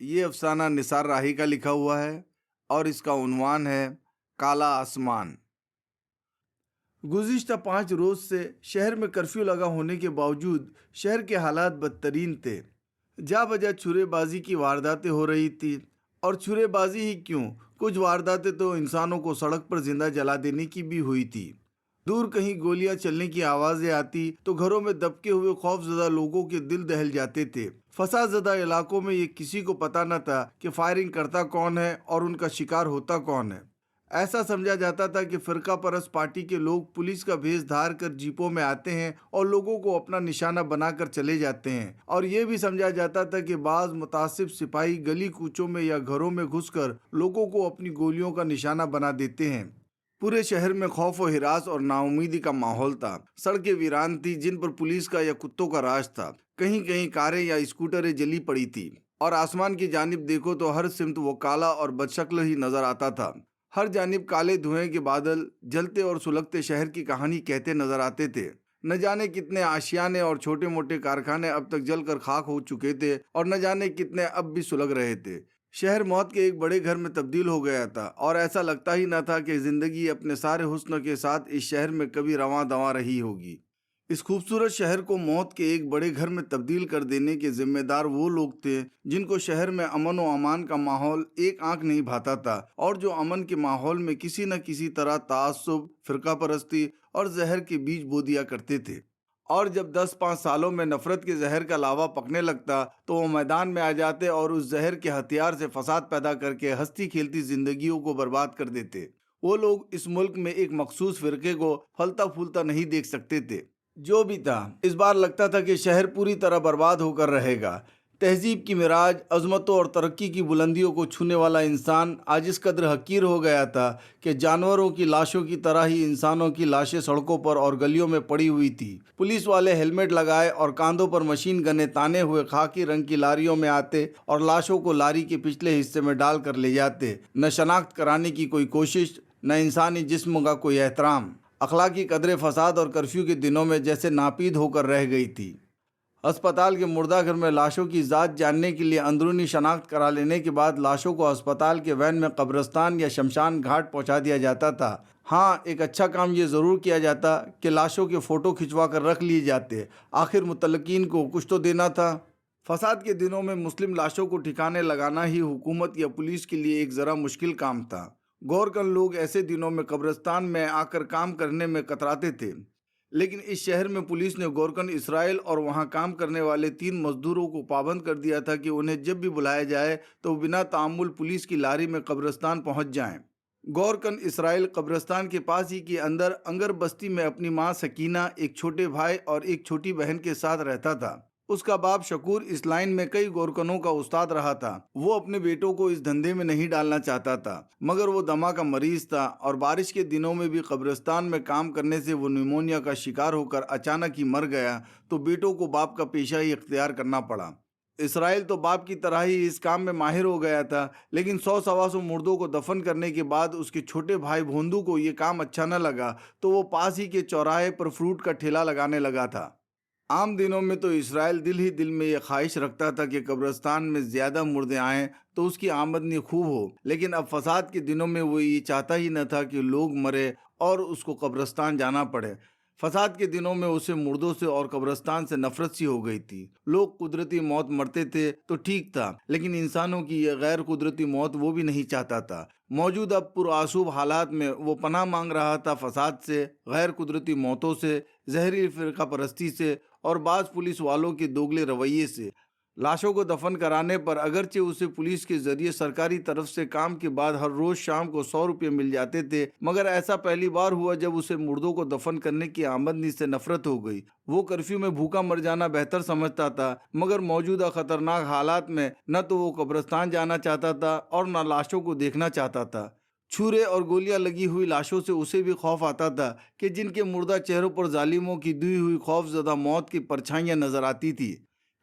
ये अफसाना निसार राही का लिखा हुआ है और इसका उन्वान है काला आसमान। गुज़िश्ता 5 रोज़ से शहर में कर्फ्यू लगा होने के बावजूद शहर के हालात बदतरीन थे। जा बजा छुरेबाजी की वारदातें हो रही थी। और छुरेबाजी ही क्यों, कुछ वारदातें तो इंसानों को सड़क पर जिंदा जला देने की भी हुई थी। दूर कहीं गोलियां चलने की आवाजें आती तो घरों में दबके हुए खौफजदा लोगों के दिल दहल जाते थे। फसादजदा इलाकों में ये किसी को पता न था कि फायरिंग करता कौन है और उनका शिकार होता कौन है। ऐसा समझा जाता था कि फिरका परस्त पार्टी के लोग पुलिस का भेष धार कर जीपों में आते हैं और लोगों को अपना निशाना बनाकर चले जाते हैं। और ये भी समझा जाता था कि बाज मुतासिब सिपाही गली कूचों में या घरों में घुसकर लोगों को अपनी गोलियों का निशाना बना देते हैं। पूरे शहर में खौफ व हिरास और नाउमीदी का माहौल था। सड़कें वीरान थी जिन पर पुलिस का या कुत्तों का राज था। कहीं कहीं कारें या स्कूटरें जली पड़ी थी। और आसमान की जानिब देखो तो हर सिमत वो काला और बदशक्ल ही नजर आता था। हर जानिब काले धुएं के बादल जलते और सुलगते शहर की कहानी कहते नजर आते थे। न जाने कितने आशियाने और छोटे मोटे कारखाने अब तक जलकर खाक हो चुके थे और न जाने कितने अब भी सुलग रहे थे। शहर मौत के एक बड़े घर में तब्दील हो गया था और ऐसा लगता ही न था कि जिंदगी अपने सारे हुस्न के साथ इस शहर में कभी रवां दवां रही होगी। इस खूबसूरत शहर को मौत के एक बड़े घर में तब्दील कर देने के जिम्मेदार वो लोग थे जिनको शहर में अमन व अमान का माहौल एक आंख नहीं भाता था और जो अमन के माहौल में किसी न किसी तरह तासुब, फिरका परस्ती और जहर के बीज बो दिया करते थे। और जब 10-5 सालों में नफरत के जहर का लावा पकने लगता तो वो मैदान में आ जाते और उस जहर के हथियार से फसाद पैदा करके हंसती खेलती जिंदगियों को बर्बाद कर देते। वो लोग इस मुल्क में एक मखसूस फिरके को फलता फूलता नहीं देख सकते थे। जो भी था, इस बार लगता था कि शहर पूरी तरह बर्बाद होकर रहेगा। तहजीब की मिराज, अजमतों और तरक्की की बुलंदियों को छूने वाला इंसान आज इस कदर हकीर हो गया था कि जानवरों की लाशों की तरह ही इंसानों की लाशें सड़कों पर और गलियों में पड़ी हुई थी। पुलिस वाले हेलमेट लगाए और कांधों पर मशीन गने ताने हुए खाकी रंग की लारियों में आते और लाशों को लारी के पिछले हिस्से में डाल कर ले जाते। न शनाख्त कराने की कोई कोशिश, न इंसानी जिस्म का कोई एहतराम। अखलाकी कदरे फसाद और कर्फ्यू के दिनों में जैसे नापीद होकर रह गई थी। अस्पताल के मुर्दाघर में लाशों की ज़ात जानने के लिए अंदरूनी शनाख्त करा लेने के बाद लाशों को अस्पताल के वैन में कब्रिस्तान या शमशान घाट पहुंचा दिया जाता था। हाँ, एक अच्छा काम ये ज़रूर किया जाता कि लाशों के फ़ोटो खिंचवा कर रख लिए जाते। आखिर मुतल्लकीन को कुछ तो देना था। फसाद के दिनों में मुस्लिम लाशों को ठिकाने लगाना ही हुकूमत या पुलिस के लिए एक ज़रा मुश्किल काम था। गौरकन लोग ऐसे दिनों में कब्रिस्तान में आकर काम करने में कतराते थे। लेकिन इस शहर में पुलिस ने गोरकन इसराइल और वहां काम करने वाले 3 मजदूरों को पाबंद कर दिया था कि उन्हें जब भी बुलाया जाए तो वो बिना तामुल पुलिस की लारी में कब्रिस्तान पहुंच जाएं। गोरकन इसराइल कब्रिस्तान के पास ही के अंदर अंगर बस्ती में अपनी मां सकीना, एक छोटे भाई और एक छोटी बहन के साथ रहता था। उसका बाप शकूर इस लाइन में कई गोरकनों का उस्ताद रहा था। वो अपने बेटों को इस धंधे में नहीं डालना चाहता था, मगर वो दमा का मरीज था और बारिश के दिनों में भी कब्रिस्तान में काम करने से वो निमोनिया का शिकार होकर अचानक ही मर गया तो बेटों को बाप का पेशा ही इख्तियार करना पड़ा। इसराइल तो बाप की तरह ही इस काम में माहिर हो गया था, लेकिन 100-125 मुर्दों को दफन करने के बाद उसके छोटे भाई भोंदू को ये काम अच्छा न लगा तो वो पास ही के चौराहे पर फ्रूट का ठेला लगाने लगा था। आम दिनों में तो इसराइल दिल ही दिल में यह ख्वाहिश रखता था कि कब्रिस्तान में ज़्यादा मुर्दे आएं तो उसकी आमदनी खूब हो, लेकिन अब फसाद के दिनों में वो ये चाहता ही न था कि लोग मरे और उसको कब्रिस्तान जाना पड़े। फसाद के दिनों में उसे मुर्दों से और कब्रिस्तान से नफरत सी हो गई थी। लोग कुदरती मौत मरते थे तो ठीक था, लेकिन इंसानों की यह गैर कुदरती मौत वो भी नहीं चाहता था। मौजूदा पुरआसूब हालात में वो पनाह मांग रहा था फसाद से, गैर कुदरती मौतों से, जहरी फिरका परस्ती से और बाज़ पुलिस वालों के दोगले रवैये से। लाशों को दफन कराने पर अगरचे उसे पुलिस के जरिए सरकारी तरफ से काम के बाद हर रोज शाम को 100 रुपये मिल जाते थे, मगर ऐसा पहली बार हुआ जब उसे मुर्दों को दफन करने की आमदनी से नफरत हो गई। वो कर्फ्यू में भूखा मर जाना बेहतर समझता था, मगर मौजूदा खतरनाक हालात में न तो वो कब्रिस्तान जाना चाहता था और न लाशों को देखना चाहता था। छुरे और गोलियां लगी हुई लाशों से उसे भी खौफ आता था कि जिनके मुर्दा चेहरों पर जालिमों की दी हुई खौफजदा मौत की परछाइयां नजर आती थी।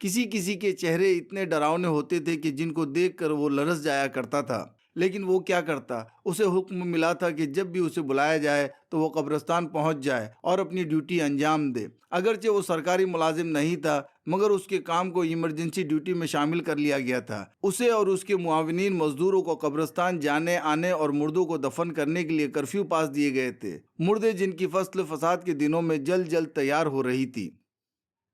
किसी किसी के चेहरे इतने डरावने होते थे कि जिनको देखकर वो लरस जाया करता था। लेकिन वो क्या करता, उसे हुक्म मिला था कि जब भी उसे बुलाया जाए तो वो कब्रिस्तान पहुंच जाए और अपनी ड्यूटी अंजाम दे। अगरचे वो सरकारी मुलाजिम नहीं था, मगर उसके काम को इमरजेंसी ड्यूटी में शामिल कर लिया गया था। उसे और उसके मुआविनीन मजदूरों को कब्रिस्तान जाने आने और मुर्दों को दफन करने के लिए कर्फ्यू पास दिए गए थे। मुर्दे जिनकी फसल फसाद के दिनों में जल्द जल्द तैयार हो रही थी।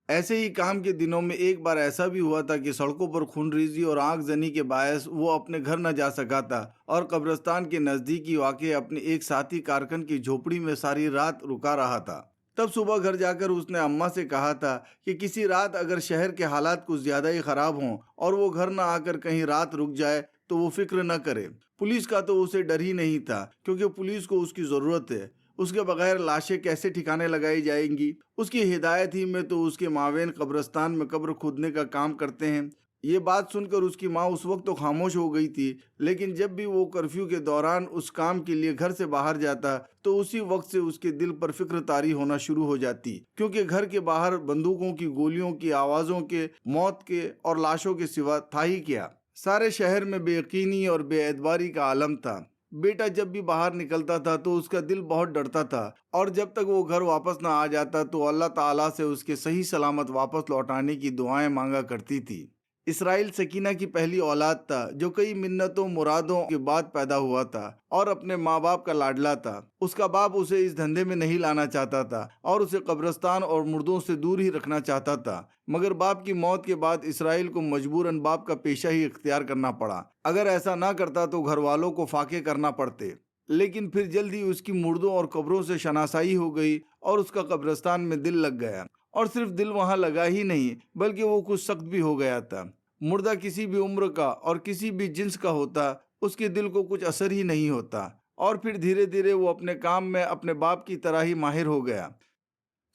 ऐसे ही काम के दिनों में एक बार ऐसा भी हुआ था कि सड़कों पर खूनरेजी और आगजनी के बायस वो अपने घर न जा सका था और कब्रिस्तान के नज़दीक ही वाक़ अपने एक साथी कारकन की झोपड़ी में सारी रात रुका रहा था। तब सुबह घर जाकर उसने अम्मा से कहा था कि किसी रात अगर शहर के हालात कुछ ज़्यादा ही ख़राब हों और वो घर न आकर कहीं रात रुक जाए तो वो फिक्र न करे। पुलिस का तो उसे डर ही नहीं था, क्योंकि पुलिस को उसकी ज़रूरत है। उसके बगैर लाशें कैसे ठिकाने लगाई जाएंगी। उसकी हिदायत ही में तो उसके मावेन कब्रिस्तान में कब्र खोदने का काम करते हैं। ये बात सुनकर उसकी माँ उस वक्त तो खामोश हो गई थी, लेकिन जब भी वो कर्फ्यू के दौरान उस काम के लिए घर से बाहर जाता तो उसी वक्त से उसके दिल पर फिक्र तारी होना शुरू हो जाती, क्योंकि घर के बाहर बंदूकों की गोलियों की आवाज़ों के, मौत के और लाशों के सिवा था ही क्या। सारे शहर में बेयकीनी और बेएतबारी का आलम था। बेटा जब भी बाहर निकलता था तो उसका दिल बहुत डरता था, और जब तक वो घर वापस ना आ जाता तो अल्लाह ताला से उसके सही सलामत वापस लौटाने की दुआएं मांगा करती थी। इसराइल सकीना की पहली औलाद था, जो कई मिन्नतों मुरादों के बाद पैदा हुआ था और अपने माँ बाप का लाडला था। उसका बाप उसे इस धंधे में नहीं लाना चाहता था और उसे कब्रिस्तान और मुर्दों से दूर ही रखना चाहता था, मगर बाप की मौत के बाद इसराइल को मजबूरन बाप का पेशा ही इख्तियार करना पड़ा। अगर ऐसा ना करता तो घर वालों को फाके करना पड़ते। लेकिन फिर जल्दी उसकी मुर्दों और कब्रों से शनासाई हो गई और उसका कब्रिस्तान में दिल लग गया। और सिर्फ दिल वहां लगा ही नहीं, बल्कि वो कुछ सख्त भी हो गया था। मुर्दा किसी भी उम्र का और किसी भी जिन्स का होता, उसके दिल को कुछ असर ही नहीं होता। और फिर धीरे धीरे वो अपने काम में अपने बाप की तरह ही माहिर हो गया।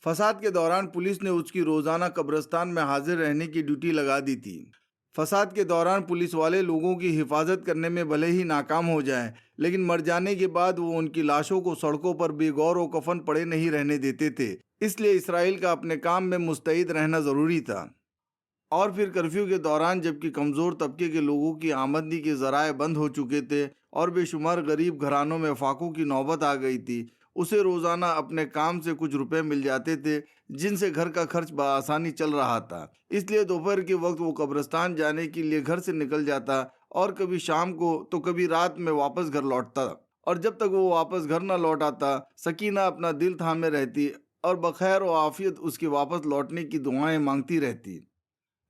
फसाद के दौरान पुलिस ने उसकी रोजाना कब्रिस्तान में हाजिर रहने की ड्यूटी लगा दी थी। फसाद के दौरान पुलिस वाले लोगों की हिफाजत करने में भले ही नाकाम हो जाएं, लेकिन मर जाने के बाद वो उनकी लाशों को सड़कों पर बेगौर व कफन पड़े नहीं रहने देते थे। इसलिए इसराइल का अपने काम में मुस्तैद रहना ज़रूरी था। और फिर कर्फ्यू के दौरान जबकि कमज़ोर तबके के लोगों की आमदनी के ज़राए बंद हो चुके थे और बेशुमार गरीब घरानों में फाकों की नौबत आ गई थी, उसे रोज़ाना अपने काम से कुछ रुपए मिल जाते थे, जिनसे घर का खर्च बआसानी चल रहा था। इसलिए दोपहर के वक्त वो कब्रिस्तान जाने के लिए घर से निकल जाता और कभी शाम को तो कभी रात में वापस घर लौटता। और जब तक वो वापस घर न लौट आता, सकीना अपना दिल थामे रहती और बखैर व आफियत उसके वापस लौटने की दुआएं मांगती रहती।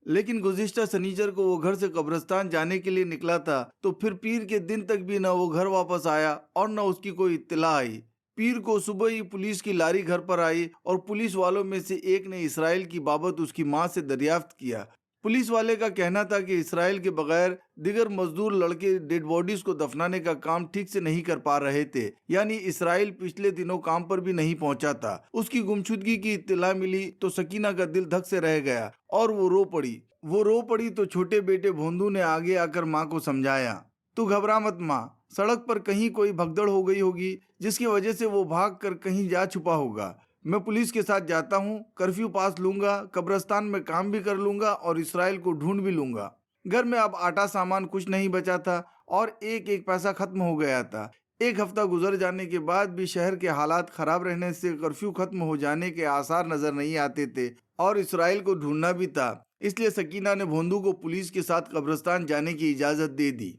लेकिन गुज़िश्ता शनिचर को वो घर से कब्रिस्तान जाने के लिए निकला था, तो फिर पीर के दिन तक भी न वो घर वापस आया और न उसकी कोई इत्तला आई। पीर को सुबह ही पुलिस की लारी घर पर आई और पुलिस वालों में से एक ने इसराइल की बाबत उसकी माँ से दरियाफ्त किया। पुलिस वाले का कहना था कि इसराइल के बगैर दिगर मजदूर लड़के डेड बॉडीज को दफनाने का काम ठीक से नहीं कर पा रहे थे, यानी इसराइल पिछले दिनों काम पर भी नहीं पहुंचा था। उसकी गुमशुदगी की इत्तला मिली तो सकीना का दिल धक से रह गया और वो रो पड़ी तो छोटे बेटे भोंदू ने आगे आकर माँ को समझाया, तू घबरा मत माँ, सड़क पर कहीं कोई भगदड़ हो गई होगी जिसकी वजह से वो भाग कर कहीं जा छुपा होगा। मैं पुलिस के साथ जाता हूँ, कर्फ्यू पास लूंगा, कब्रिस्तान में काम भी कर लूंगा और इसराइल को ढूंढ भी लूंगा। घर में अब आटा सामान कुछ नहीं बचा था और एक एक पैसा खत्म हो गया था। एक हफ्ता गुजर जाने के बाद भी शहर के हालात खराब रहने से कर्फ्यू खत्म हो जाने के आसार नजर नहीं आते थे और इसराइल को ढूंढना भी था। इसलिए सकीना ने भोंदू को पुलिस के साथ कब्रिस्तान जाने की इजाजत दे दी।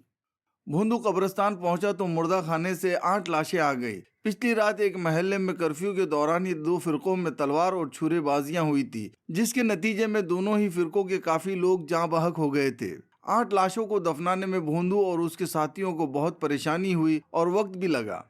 भोंदू कब्रिस्तान पहुंचा तो मुर्दा खाने से 8 लाशें आ गई। पिछली रात एक महल्ले में कर्फ्यू के दौरान ही 2 फिरकों में तलवार और छुरेबाजियां हुई थी, जिसके नतीजे में दोनों ही फिरकों के काफी लोग जाँ बहक हो गए थे। 8 लाशों को दफनाने में भोंदू और उसके साथियों को बहुत परेशानी हुई और वक्त भी लगा।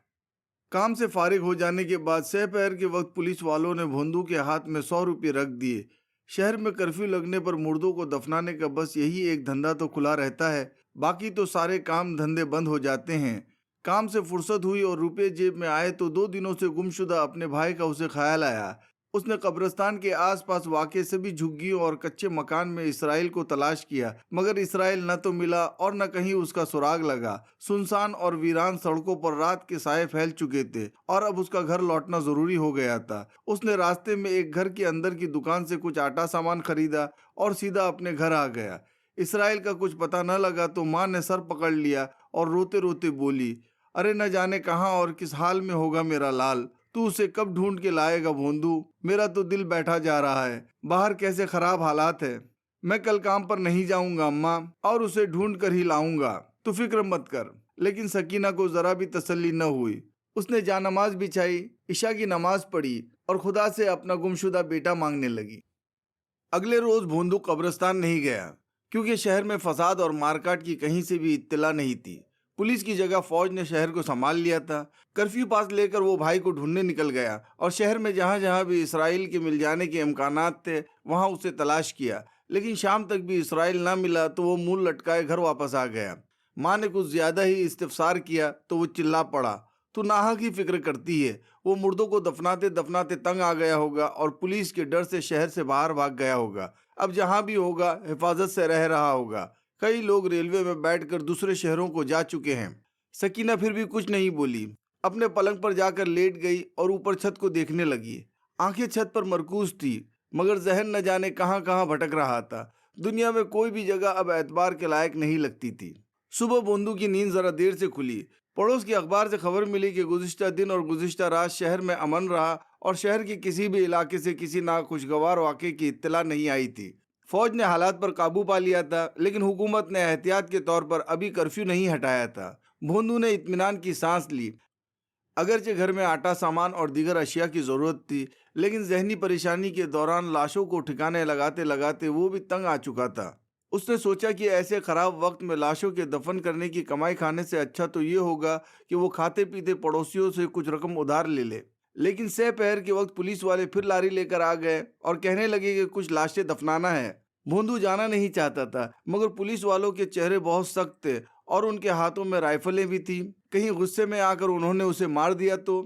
काम से फारिग हो जाने के बाद सहपहर के वक्त पुलिस वालों ने भोंदू के हाथ में 100 रुपये रख दिए। शहर में कर्फ्यू लगने पर मुर्दों को दफनाने का बस यही एक धंधा तो खुला रहता है, बाकी तो सारे काम धंधे बंद हो जाते हैं। काम से फुर्सत हुई और रुपए जेब में आए तो 2 दिनों से गुमशुदा अपने भाई का उसे ख्याल आया। उसने कब्रिस्तान के आसपास वाक़े सभी झुग्गियों और कच्चे मकान में इसराइल को तलाश किया, मगर इसराइल न तो मिला और न कहीं उसका सुराग लगा। सुनसान और वीरान सड़कों पर रात के साए फैल चुके थे और अब उसका घर लौटना जरूरी हो गया था। उसने रास्ते में एक घर के अंदर की दुकान से कुछ आटा सामान खरीदा और सीधा अपने घर आ गया। इसराइल का कुछ पता न लगा तो माँ ने सर पकड़ लिया और रोते रोते बोली, अरे न जाने कहाँ और किस हाल में होगा मेरा लाल। तू उसे कब ढूंढ के लाएगा भोंदू? मेरा तो दिल बैठा जा रहा है। बाहर कैसे खराब हालात है। मैं कल काम पर नहीं जाऊंगा अम्मा, और उसे ढूंढ कर ही लाऊंगा। तू फिक्र मत कर। लेकिन सकीना को जरा भी तसल्ली न हुई। उसने जानमाज बिछाई, ईशा की नमाज पढ़ी और खुदा से अपना गुमशुदा बेटा मांगने लगी। अगले रोज भोंदू कब्रिस्तान नहीं गया, क्योंकि शहर में फसाद और मारकाट की कहीं से भी इत्तला नहीं थी। पुलिस की जगह फौज ने शहर को संभाल लिया था। कर्फ्यू पास लेकर वो भाई को ढूंढने निकल गया और शहर में जहां जहां भी इसराइल के मिल जाने के इम्कानात थे वहां उसे तलाश किया। लेकिन शाम तक भी इसराइल ना मिला तो वो मुंह लटकाए घर वापस आ गया। माँ ने कुछ ज्यादा ही इस्तिफसार किया तो वो चिल्ला पड़ा, तू नाहक ही फिक्र करती है। वो मुर्दों को दफनाते दफनाते तंग आ गया होगा और पुलिस के डर से शहर से बाहर भाग गया होगा। अब जहां भी होगा हिफाजत से रह रहा होगा। कई लोग रेलवे में बैठकर दूसरे शहरों को जा चुके हैं। सकीना फिर भी कुछ नहीं बोली। अपने पलंग पर जाकर लेट गई और ऊपर छत को देखने लगी। आंखें छत पर मरकूज थी, मगर जहन न जाने कहां कहां भटक रहा था। दुनिया में कोई भी जगह अब एतबार के लायक नहीं लगती थी। सुबह बोंदू की नींद जरा देर से खुली। पड़ोस के अखबार से खबर मिली कि गुज़िश्ता दिन और गुज़िश्ता रात शहर में अमन रहा और शहर के किसी भी इलाके से किसी नाखुशगवार वाक़े की इत्तला नहीं आई थी। फौज ने हालात पर काबू पा लिया था, लेकिन हुकूमत ने एहतियात के तौर पर अभी कर्फ्यू नहीं हटाया था। भोंदू ने इत्मीनान की सांस ली। अगरचे घर में आटा, सामान और दीगर अशिया की ज़रूरत थी, लेकिन जहनी परेशानी के दौरान लाशों को ठिकाने लगाते लगाते वो भी तंग आ चुका था। उसने सोचा कि ऐसे खराब वक्त में लाशों के दफन करने की कमाई खाने से अच्छा तो ये होगा कि वो खाते पीते पड़ोसियों से कुछ रकम उधार ले ले। लेकिन सह पहर के वक्त पुलिस वाले फिर लारी लेकर आ गए और कहने लगे कि कुछ लाशें दफनाना है। भोंदू जाना नहीं चाहता था, मगर पुलिस वालों के चेहरे बहुत सख्त थे और उनके हाथों में राइफलें भी थी। कहीं गुस्से में आकर उन्होंने उसे मार दिया तो?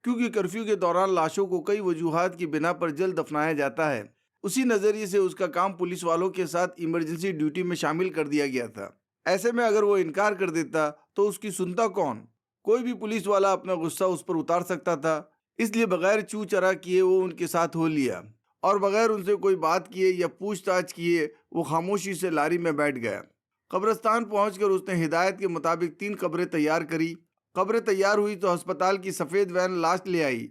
क्योंकि कर्फ्यू के दौरान लाशों को कई वजूहात की बिना पर जल्द दफनाया जाता है। उसी नजरिए से उसका काम पुलिस वालों के साथ इमरजेंसी ड्यूटी में शामिल कर दिया गया था। ऐसे में अगर वो इनकार कर देता तो उसकी सुनता कौन? कोई भी पुलिस वाला अपना गुस्सा उस पर उतार सकता था। इसलिए बगैर चू चरा किए वो उनके साथ हो लिया और बगैर उनसे कोई बात किए या पूछताछ किए वो खामोशी से लारी में बैठ गया। कब्रिस्तान पहुंचकर उसने हिदायत के मुताबिक 3 कब्रें तैयार करी। कब्रें तैयार हुई तो अस्पताल की सफ़ेद वैन लाश ले आई।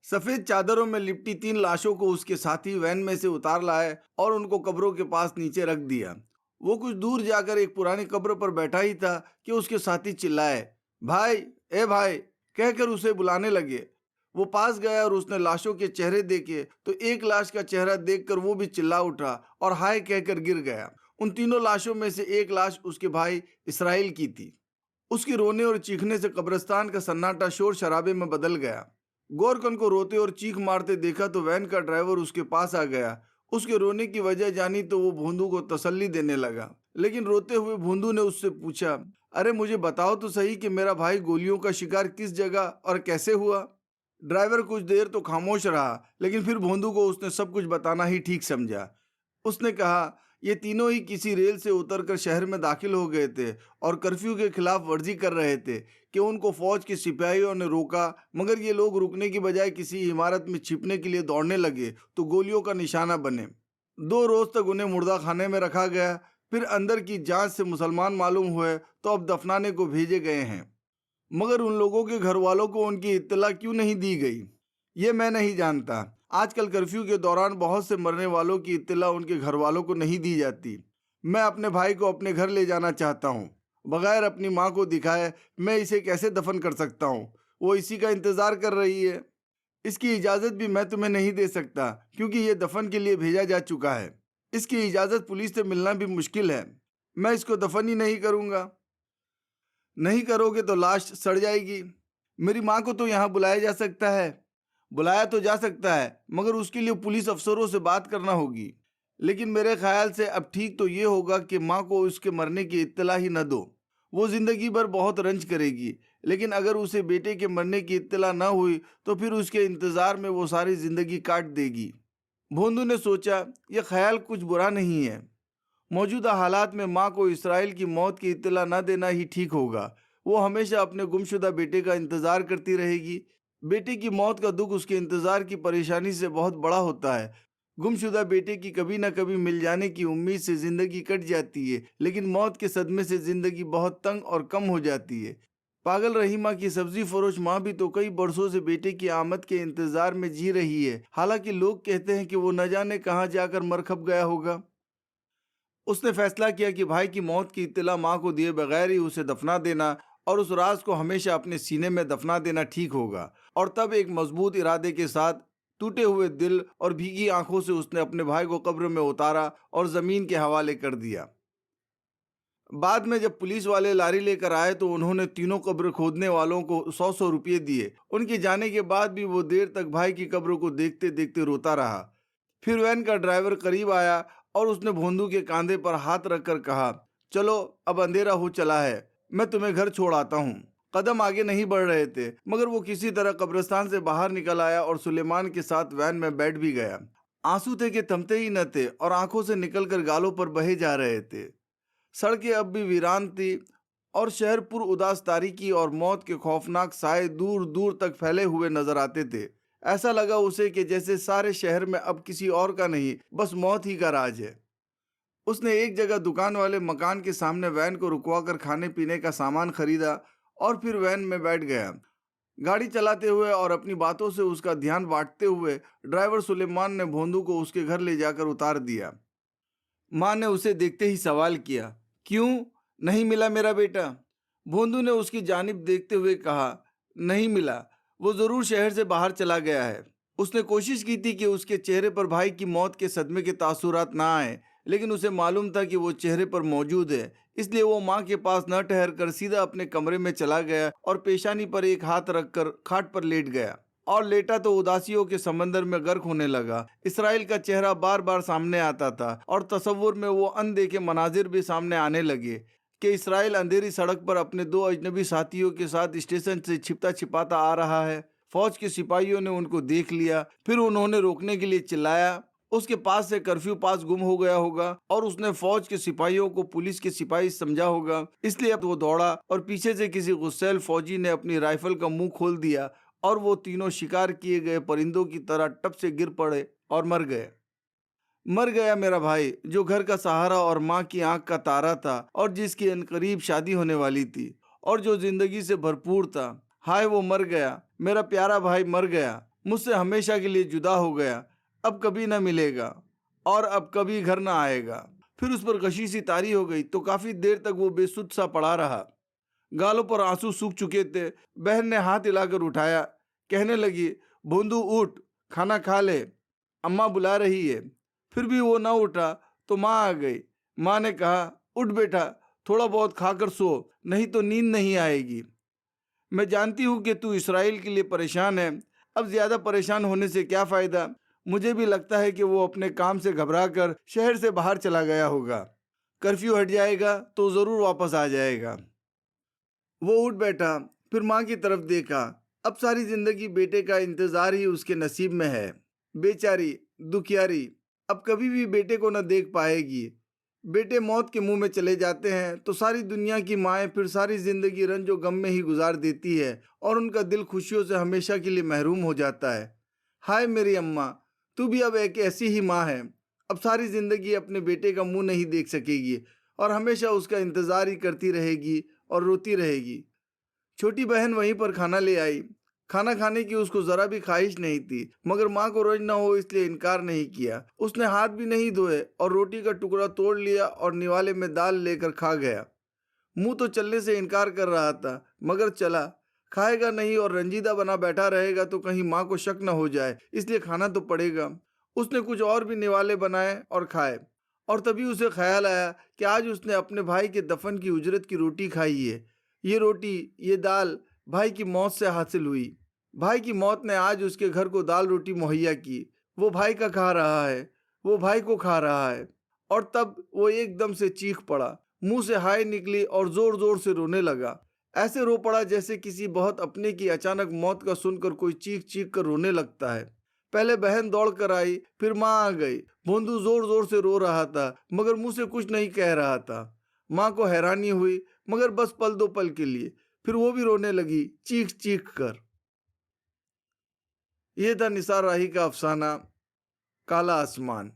सफ़ेद चादरों में लिपटी 3 लाशों को उसके साथी वैन में से उतार लाए और उनको कब्रों के पास नीचे रख दिया। वो कुछ दूर जाकर एक पुरानी कब्र पर बैठा ही था कि उसके साथी चिल्लाए, भाई, ए भाई, कहकर उसे बुलाने लगे। वो पास गया और उसने लाशों के चेहरे देखे तो एक लाश का चेहरा देखकर वो भी चिल्ला उठा और हाय कहकर गिर गया। उन तीनों लाशों में से एक लाश उसके भाई इसराइल की थी। उसके रोने और चीखने से कब्रिस्तान का सन्नाटा शोर शराबे में बदल गया। गोरकन को रोते और चीख मारते देखा तो वैन का ड्राइवर उसके पास आ गया। उसके रोने की वजह जानी तो वो भोंदू को तसल्ली देने लगा। लेकिन रोते हुए भोंदू ने उससे पूछा, अरे मुझे बताओ तो सही कि मेरा भाई गोलियों का शिकार किस जगह और कैसे हुआ? ड्राइवर कुछ देर तो खामोश रहा, लेकिन फिर भोंदू को उसने सब कुछ बताना ही ठीक समझा। उसने कहा, ये तीनों ही किसी रेल से उतरकर शहर में दाखिल हो गए थे और कर्फ्यू के खिलाफ वर्जी कर रहे थे कि उनको फौज के सिपाहियों ने रोका, मगर ये लोग रुकने की बजाय किसी इमारत में छिपने के लिए दौड़ने लगे तो गोलियों का निशाना बने। 2 रोज तक उन्हें मुर्दा खाने में रखा गया। फिर अंदर की जांच से मुसलमान मालूम हुए तो अब दफनाने को भेजे गए हैं। मगर उन लोगों के घर वालों को उनकी इत्तला क्यों नहीं दी गई, ये मैं नहीं जानता। आजकल कर्फ्यू के दौरान बहुत से मरने वालों की इत्तला उनके घर वालों को नहीं दी जाती। मैं अपने भाई को अपने घर ले जाना चाहता हूँ। बगैर अपनी माँ को दिखाए मैं इसे कैसे दफन कर सकता हूँ? वो इसी का इंतज़ार कर रही है। इसकी इजाज़त भी मैं तुम्हें नहीं दे सकता, क्योंकि ये दफन के लिए भेजा जा चुका है। इसकी इजाज़त पुलिस से मिलना भी मुश्किल है। मैं इसको दफन ही नहीं करूँगा। नहीं करोगे तो लाश सड़ जाएगी। मेरी माँ को तो यहाँ बुलाया जा सकता है। बुलाया तो जा सकता है, मगर उसके लिए पुलिस अफसरों से बात करना होगी। लेकिन मेरे ख्याल से अब ठीक तो ये होगा कि माँ को उसके मरने की इत्तला ही न दो। वो जिंदगी भर बहुत रंज करेगी, लेकिन अगर उसे बेटे के मरने की इत्तला न हुई तो फिर उसके इंतज़ार में वो सारी ज़िंदगी काट देगी। भोंदू ने सोचा, यह ख्याल कुछ बुरा नहीं है। मौजूदा हालात में माँ को इसराइल की मौत की इत्तला न देना ही ठीक होगा। वो हमेशा अपने गुमशुदा बेटे का इंतज़ार करती रहेगी। बेटे की मौत का दुख उसके इंतज़ार की परेशानी से बहुत बड़ा होता है। गुमशुदा बेटे की कभी ना कभी मिल जाने की उम्मीद से जिंदगी कट जाती है, लेकिन मौत के सदमे से जिंदगी बहुत तंग और कम हो जाती है। पागल रहीमा की सब्जी फरोश माँ भी तो कई बरसों से बेटे की आमद के इंतजार में जी रही है। हालांकि लोग कहते हैं कि वो न जाने कहाँ जाकर मरखप गया होगा। उसने फैसला किया कि भाई की मौत की इत्तला माँ को दिए बगैर ही उसे दफना देना और उस राज को हमेशा अपने सीने में दफना देना ठीक होगा। और तब एक मजबूत इरादे के साथ, टूटे हुए दिल और भीगी आंखों से उसने अपने भाई को कब्र में उतारा और जमीन के हवाले कर दिया। बाद में जब पुलिस वाले लारी लेकर आए तो उन्होंने तीनों कब्र खोदने वालों को 100-100 रुपये दिए। उनके जाने के बाद भी वो देर तक भाई की कब्र को देखते देखते रोता रहा। फिर वैन का ड्राइवर करीब आया और उसने भोंदू के कांधे पर हाथ रखकर कहा, चलो अब अंधेरा हो चला है, मैं तुम्हें घर छोड़ आता हूँ। कदम आगे नहीं बढ़ रहे थे, मगर वो किसी तरह कब्रिस्तान से बाहर निकल आया और सुलेमान के साथ वैन में बैठ भी गया। आंसू थे कि थमते ही न थे और आंखों से निकलकर गालों पर बहे जा रहे थे। सड़कें अब भी वीरान थी और शहर पुर उदास तारीकी और मौत के खौफनाक साए दूर दूर तक फैले हुए नजर आते थे। ऐसा लगा उसे कि जैसे सारे शहर में अब किसी और का नहीं, बस मौत ही का राज है। उसने एक जगह दुकान वाले मकान के सामने वैन को रुकवाकर खाने पीने का सामान खरीदा और फिर वैन में बैठ गया। गाड़ी चलाते हुए और अपनी बातों से उसका ध्यान बांटते हुए ड्राइवर सुलेमान ने भोंदू को उसके घर ले जाकर उतार दिया। माँ ने उसे देखते ही सवाल किया, क्यों नहीं मिला मेरा बेटा? भोंदू ने उसकी जानिब देखते हुए कहा, नहीं मिला, वो जरूर शहर से बाहर चला गया है। उसने कोशिश की थी कि उसके चेहरे पर भाई की मौत के सदमे के तासुरात ना आए, लेकिन उसे मालूम था कि वो चेहरे पर मौजूद है। इसलिए वो माँ के पास न ठहर कर सीधा अपने कमरे में चला गया और पेशानी पर एक हाथ रखकर खाट पर लेट गया और लेटा तो उदासियों के समंदर में गर्क होने लगा। इसराइल का चेहरा बार बार सामने आता था और तसव्वुर में वो अनदेखे मनाजिर भी सामने आने लगे कि इसराइल अंधेरी सड़क पर अपने दो अजनबी साथियों के साथ स्टेशन से छिपता छिपाता आ रहा है। फौज के सिपाहियों ने उनको देख लिया, फिर उन्होंने रोकने के लिए चिल्लाया। उसके पास से कर्फ्यू पास गुम हो गया होगा और उसने फौज के सिपाहियों को पुलिस के सिपाही समझा होगा, इसलिए अब वो दौड़ा और पीछे से किसी गुस्सैल फौजी ने अपनी राइफल का मुंह खोल दिया और वो तीनों शिकार किए गए परिंदों की तरह टप से गिर पड़े और मर गए। मर गया मेरा भाई, जो घर का सहारा और माँ की आंख का तारा था और जिसकी अनकरीब शादी होने वाली थी और जो जिंदगी से भरपूर था। हाय वो मर गया, मेरा प्यारा भाई मर गया, मुझसे हमेशा के लिए जुदा हो गया, अब कभी ना मिलेगा और अब कभी घर ना आएगा। फिर उस पर कशी सी तारी हो गई तो काफी देर तक वो बेसुध सा पड़ा रहा। गालों पर आंसू सूख चुके थे। बहन ने हाथ हिलाकर उठाया, कहने लगी, भोंदू उठ, खाना खा ले, अम्मा बुला रही है। फिर भी वो ना उठा तो माँ आ गई। माँ ने कहा, उठ बेटा, थोड़ा बहुत खाकर सो, नहीं तो नींद नहीं आएगी। मैं जानती हूँ कि तू इसराइल के लिए परेशान है, अब ज्यादा परेशान होने से क्या फायदा। मुझे भी लगता है कि वो अपने काम से घबरा कर शहर से बाहर चला गया होगा। कर्फ्यू हट जाएगा तो जरूर वापस आ जाएगा। वो उठ बैठा, फिर माँ की तरफ देखा। अब सारी जिंदगी बेटे का इंतजार ही उसके नसीब में है। बेचारी, दुखियारी, अब कभी भी बेटे को न देख पाएगी। बेटे मौत के मुंह में चले जाते हैं तो सारी दुनिया की माएँ फिर सारी जिंदगी रंजो गम में ही गुजार देती है और उनका दिल खुशियों से हमेशा के लिए महरूम हो जाता है। हाय मेरी अम्मा, तू भी अब एक ऐसी ही माँ है। अब सारी जिंदगी अपने बेटे का मुंह नहीं देख सकेगी और हमेशा उसका इंतजार ही करती रहेगी और रोती रहेगी। छोटी बहन वहीं पर खाना ले आई। खाना खाने की उसको जरा भी ख्वाहिश नहीं थी, मगर माँ को रोज ना हो इसलिए इनकार नहीं किया। उसने हाथ भी नहीं धोए और रोटी का टुकड़ा तोड़ लिया और निवाले में दाल लेकर खा गया। मुंह तो चलने से इनकार कर रहा था, मगर चला। खाएगा नहीं और रंजीदा बना बैठा रहेगा तो कहीं माँ को शक न हो जाए, इसलिए खाना तो पड़ेगा। उसने कुछ और भी निवाले बनाए और खाए और तभी उसे ख्याल आया कि आज उसने अपने भाई के दफन की उजरत की रोटी खाई है। ये रोटी, ये दाल भाई की मौत से हासिल हुई। भाई की मौत ने आज उसके घर को दाल रोटी मुहैया की। वो भाई का खा रहा है, वो भाई को खा रहा है। और तब वो एकदम से चीख पड़ा, मुंह से हाय निकली और जोर जोर से रोने लगा। ऐसे रो पड़ा जैसे किसी बहुत अपने की अचानक मौत का सुनकर कोई चीख चीख कर रोने लगता है। पहले बहन दौड़ कर आई, फिर माँ आ गई। भोंदू जोर जोर से रो रहा था, मगर मुंह से कुछ नहीं कह रहा था। माँ को हैरानी हुई, मगर बस पल दो पल के लिए, फिर वो भी रोने लगी, चीख चीख कर। यह था निसार राही का अफसाना काला आसमान।